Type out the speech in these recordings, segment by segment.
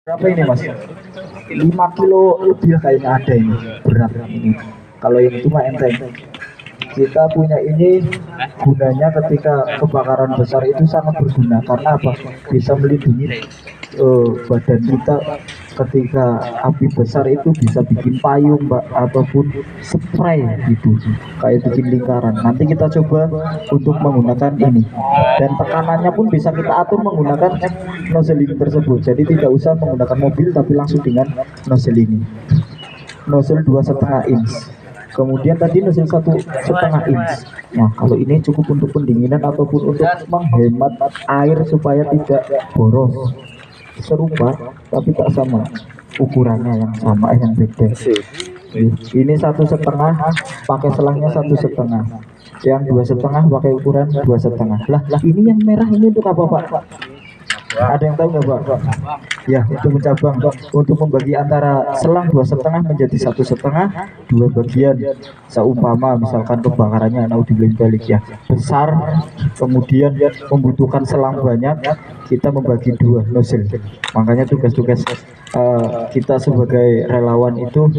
Berapa ini mas? 5 kilo lebih kayaknya ada ini berat ini. Kalau yang itu mah enteng. Kita punya ini gunanya ketika kebakaran besar itu sangat berguna karena apa? Bisa melindungi badan kita ketika api besar itu bisa bikin payung mbak ataupun spray gitu kayak bikin lingkaran. Nanti kita coba untuk menggunakan ini dan tekanannya pun bisa kita atur menggunakan nozzle ini tersebut, jadi tidak usah menggunakan mobil tapi langsung dengan nozzle ini, nozzle 2,5 inch. Kemudian tadi nozzle 1,5 inch. Nah kalau ini cukup untuk pendinginan ataupun untuk menghemat air supaya tidak boros, serupa tapi tak sama ukurannya, yang sama yang beda. Ini 1,5 pakai selangnya 1,5, yang 2,5 pakai ukuran 2,5. Lah ini yang merah ini untuk apa pak? Ada yang tahu nggak pak? Ya itu mencabang untuk membagi antara selang 2,5 menjadi 1,5, dua bagian. Seumpama misalkan kebakarannya naudzubillah balik ya besar, kemudian membutuhkan selang banyak, kita membagi dua nozzle. Makanya tugas-tugas kita sebagai relawan itu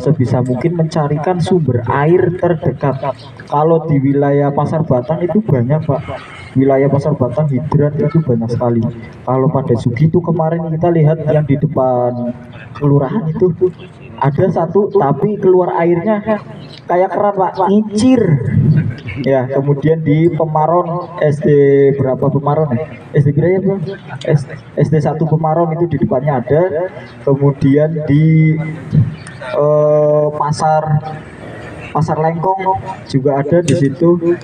sebisa mungkin mencarikan sumber air terdekat. Kalau di wilayah Pasar Batang itu banyak pak, wilayah Pasar Batang hidran itu banyak sekali. Kalau pada Sugi itu kemarin kita lihat yang di depan kelurahan itu ada satu tapi keluar airnya kayak keran pak, ngicir. Ya kemudian di Pemaron SD berapa Pemaron ya, SD berapa bro? SD 1 Pemaron itu di depannya ada. Kemudian di pasar Pasar Lengkong juga ada di situ.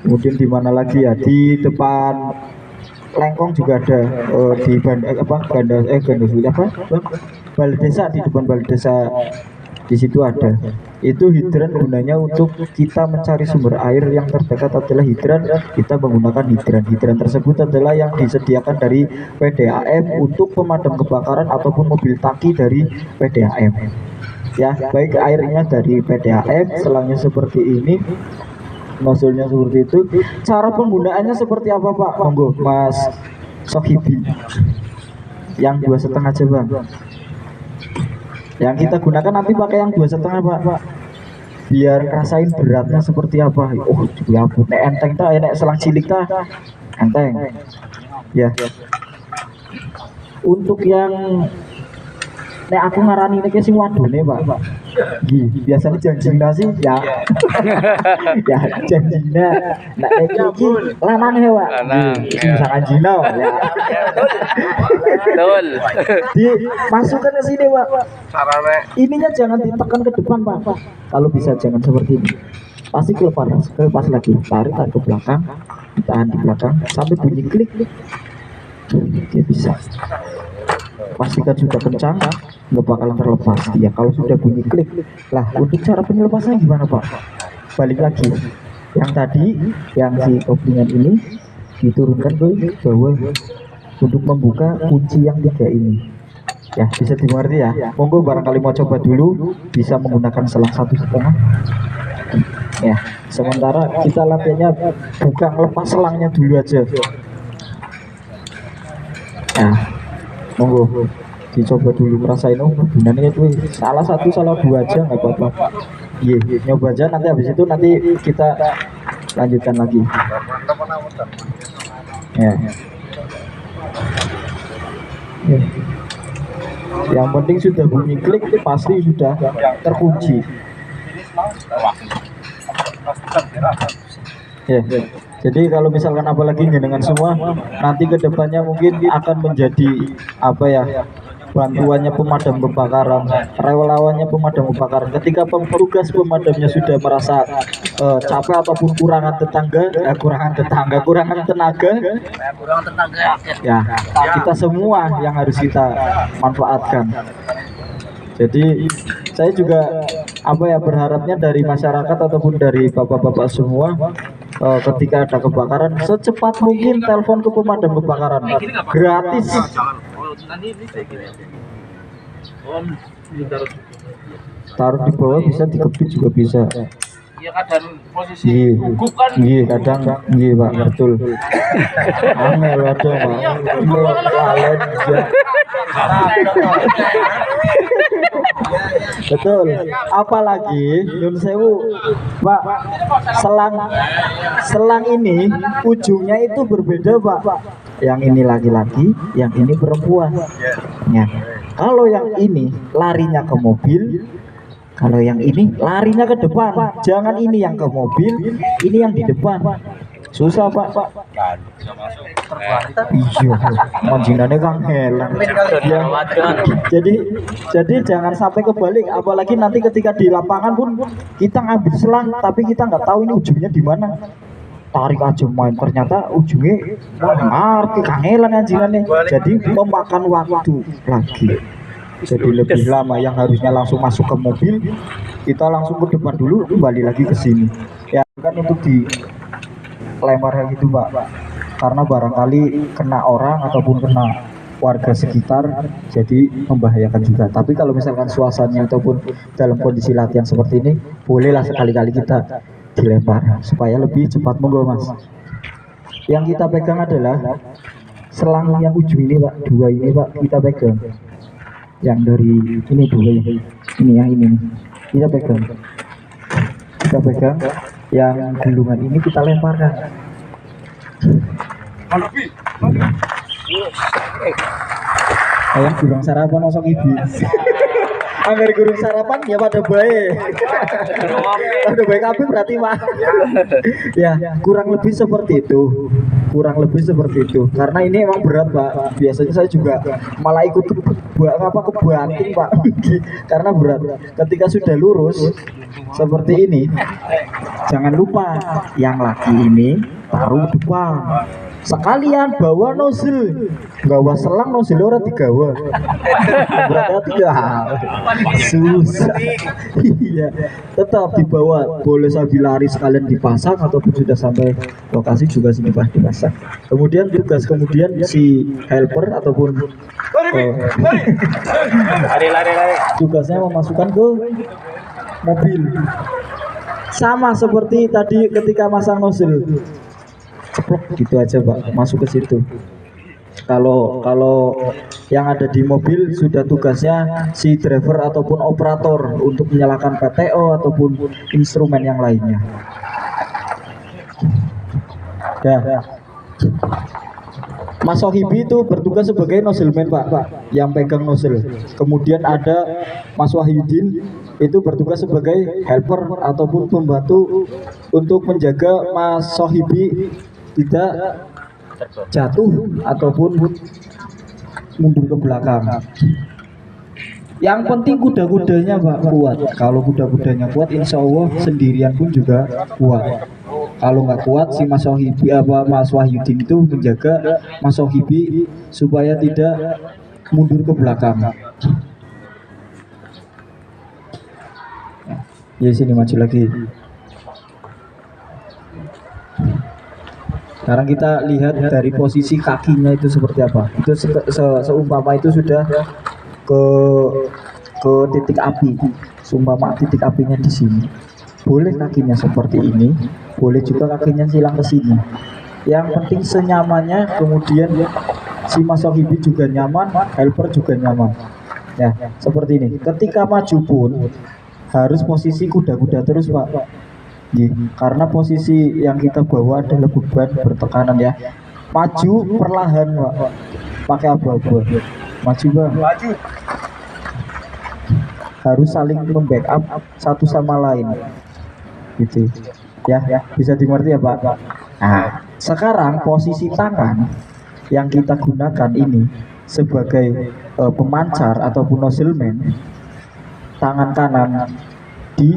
Kemudian di mana lagi ya, di depan Lengkong juga ada, di Balai Desa, di depan Balai Desa di situ ada. Itu hidran gunanya untuk kita mencari sumber air yang terdekat adalah hidran, kita menggunakan hidran. Hidran tersebut adalah yang disediakan dari PDAM untuk pemadam kebakaran ataupun mobil tangki dari PDAM. Ya, baik airnya dari PDAM, selangnya seperti ini, nozzle-nya seperti itu. Cara penggunaannya seperti apa Pak? Monggo Mas Sohibi. Yang 2,5 aja Bang. Yang kita gunakan nanti pakai yang 2,5 Pak. Biar rasain beratnya seperti apa. Oh, ya ampun, nek enteng ta, nek selang cilik ta. Enteng. Ya. Untuk yang nek aku ngarani ini sing wadone Pak. Biasanya janjina sih ya. Ya janjina. Nek iki lanang ya Pak. Misalkan jina ya. Betul. Dimasukkan ke sini Pak. Ininya jangan ditekan ke depan Pak. Kalau bisa jangan seperti ini. Pasti kelepas lagi. Tarik ke belakang, ditahan di belakang sampai bunyi klik. Dia bisa. Pastikan sudah kencang, nggak bakalan terlepas ya kalau sudah bunyi klik. Lah untuk cara penyelepasannya gimana Pak? Balik lagi yang tadi, yang si koplingan ini diturunkan ke bawah untuk membuka kunci yang 3 ini ya, bisa dimengerti ya. Monggo barangkali mau coba dulu, bisa menggunakan selang 1,5 ya. Sementara kita latihannya buka lepas selangnya dulu aja ya. Monggo dicoba dulu, ngerasain gunanya itu salah satu salah dua aja nggak apa-apa. Iya, nyoba aja, nanti habis itu nanti kita lanjutkan lagi ya. Yang penting sudah bunyi klik pasti sudah terkunci ya. Jadi kalau misalkan apalagi dengan semua nanti kedepannya mungkin akan menjadi apa ya, bantuannya pemadam kebakaran, relawannya pemadam kebakaran. Ketika petugas pemadamnya sudah merasa capek ataupun kurangan tenaga, ya kita semua yang harus kita manfaatkan. Jadi saya juga apa ya, berharapnya dari masyarakat ataupun dari bapak-bapak semua, ketika ada kebakaran secepat mungkin telepon ke pemadam kebakaran gratis. Taruh di bawah bisa, dikepit juga bisa. ya kadang posisi gugup kan. Iya, kadang iya Pak, betul. Angel ada Pak. Lalen ya. Betul. Apalagi Yun Sewu, Pak, selang ini ujungnya itu berbeda Pak. Yang ini laki-laki, yang ini perempuan. Ya. Kalau yang ini larinya ke mobil, kalau yang ini larinya ke depan. Jangan ini yang ke mobil, ini yang di depan. Susah Pak. Iya, manjingannya Kang Helang. Ya. Jadi jangan sampai kebalik. Apalagi nanti ketika di lapangan pun kita ngambil selang, tapi kita nggak tahu ini ujungnya di mana. Tarik aja main, ternyata ujungnya ngerti Kang Helang anjingannya. Jadi memakan waktu lagi. Jadi lebih lama, yang harusnya langsung masuk ke mobil, kita langsung ke depan dulu, kembali lagi ke sini. Ya kan untuk di lempar gitu Pak, karena barangkali kena orang ataupun kena warga sekitar, jadi membahayakan juga. Tapi kalau misalkan suasananya ataupun dalam kondisi latihan seperti ini, bolehlah sekali-kali kita dilempar supaya lebih cepat. Monggo Mas. Yang kita pegang adalah selang yang ujung ini Pak, dua ini Pak, kita pegang. Yang dari ini dua ini yang ini kita pegang. Yang gulungan ini kita lemparkan. Ayam gurung sarapan osok ibu. Angger gurung sarapan ya pada baik. Pada baik apa berarti Pak? Ya kurang lebih seperti itu. Karena ini emang berat Pak. Biasanya saya juga malah ikut kebanting Pak. Karena berat. Ketika sudah lurus seperti ini, jangan lupa yang laki ini taruh depan. Sekalian bawa nozzle, bawa selang nozzle orang digawa. Berarti susah. Iya, tetap dibawa. Boleh sambil lari sekalian dipasang ataupun sudah sampai lokasi juga sini dipasang. Kemudian si helper ataupun tugasnya memasukkan ke mobil. Sama seperti tadi ketika masang nozzle. Ceplok gitu aja Pak, masuk ke situ. Kalau yang ada di mobil sudah tugasnya si driver ataupun operator untuk menyalakan PTO ataupun instrumen yang lainnya. Ya. Mas Sohibi itu bertugas sebagai nozzleman Pak, yang pegang nozzle. Kemudian ada Mas Wahyudin itu bertugas sebagai helper ataupun pembantu untuk menjaga Mas Sohibi tidak jatuh ataupun mundur ke belakang. Yang penting kuda-kudanya Pak kuat. Kalau kuda-kudanya kuat, insya Allah sendirian pun juga kuat. Kalau nggak kuat, si Mas Sohibi Mas Wahyudin itu menjaga Mas Sohibi supaya tidak mundur ke belakang. Ya sini maju lagi. Sekarang kita lihat dari posisi kakinya itu seperti apa. Itu seumpama itu sudah ke titik api. Seumpama titik apinya di sini. Boleh kakinya seperti ini, boleh juga kakinya silang ke sini. Yang penting senyamannya, kemudian si Mas Sohibi juga nyaman, helper juga nyaman. Ya, seperti ini. Ketika maju pun harus posisi kuda-kuda terus Pak. Karena posisi yang kita bawa adalah beban bertekanan ya. Maju perlahan Pak, pakai abu-abu. Maju Bang. Harus saling membackup satu sama lain. Gitu ya, bisa dimengerti ya Pak. Nah, sekarang posisi tangan yang kita gunakan ini sebagai pemancar ataupun nozzleman, tangan kanan di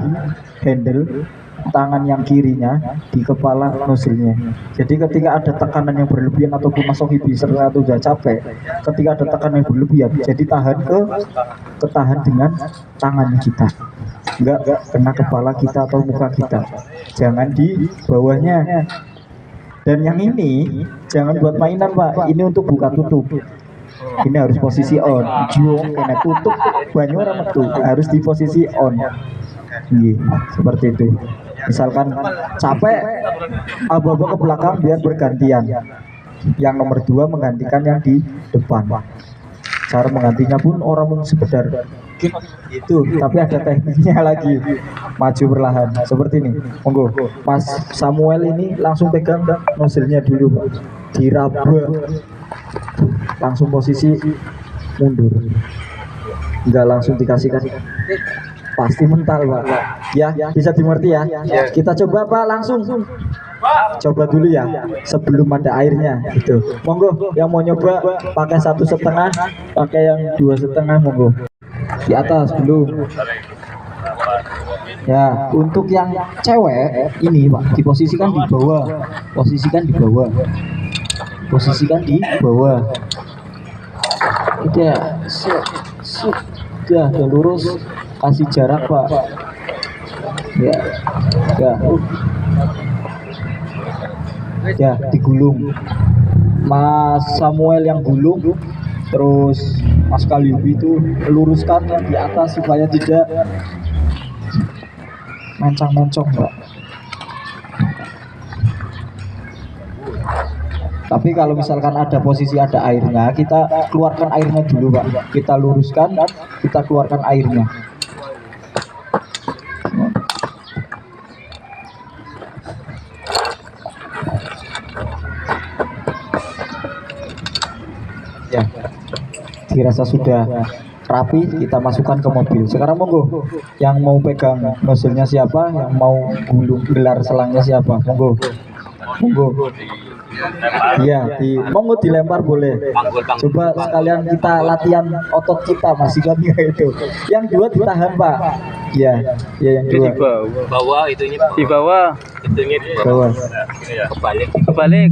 handle, tangan yang kirinya di kepala nozzle-nya. Jadi ketika ada tekanan yang berlebihan ataupun Mas Sohibi serta sudah capek, ketika ada tekanan yang berlebihan, jadi ketahan dengan tangannya kita, enggak kena kepala kita atau muka kita, jangan di bawahnya. Dan yang ini jangan buat mainan Pak, ini untuk buka tutup. Ini harus posisi on, kena tutup banyak orang metu, harus di posisi on. Seperti itu. Misalkan capek, aba-aba ke belakang biar bergantian. Yang nomor 2 menggantikan yang di depan. Cara menggantinya pun orang pun sekedar itu, tapi ada tekniknya lagi. Maju perlahan seperti ini. Monggo Mas Samuel ini langsung pegang nozzle-nya dulu Pak, diraba, langsung posisi mundur, nggak langsung dikasihkan, pasti mental Pak ya. Bisa dimengerti ya. Kita coba Pak, langsung coba dulu ya sebelum ada airnya gitu. Monggo yang mau nyoba pakai 1,5, pakai yang 2,5, monggo di atas dulu ya. Untuk yang cewek ini Pak, diposisikan di bawah, posisikan di bawah, posisikan di bawah. Udah sudah lurus, kasih jarak Pak ya. Ya digulung, Mas Samuel yang gulung, terus Mas Kalyubi itu luruskan yang di atas supaya tidak mencong-mencong Pak. Tapi kalau misalkan ada posisi ada airnya, kita keluarkan airnya dulu Pak. Kita luruskan, kita keluarkan airnya. Ya, dirasa sudah rapi, kita masukkan ke mobil. Sekarang monggo yang mau pegang nozzle-nya siapa, yang mau gulung gelar selangnya siapa, monggo iya, monggo dilempar boleh. Coba sekalian kita latihan otot kita, masih kan itu. Yang 2 ditahan Pak. Iya yang 2 bawah itunya Di bawah. itunya di bawah. kebalik Kebalik.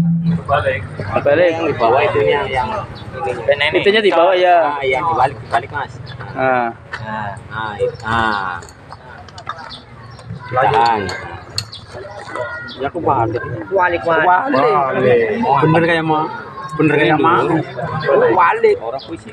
yang di bawah itunya yang ini Itunya di bawah ya. yang dibalik Mas. Nah, Tahan. Ya aku balik bener kayak mau walik orang puisi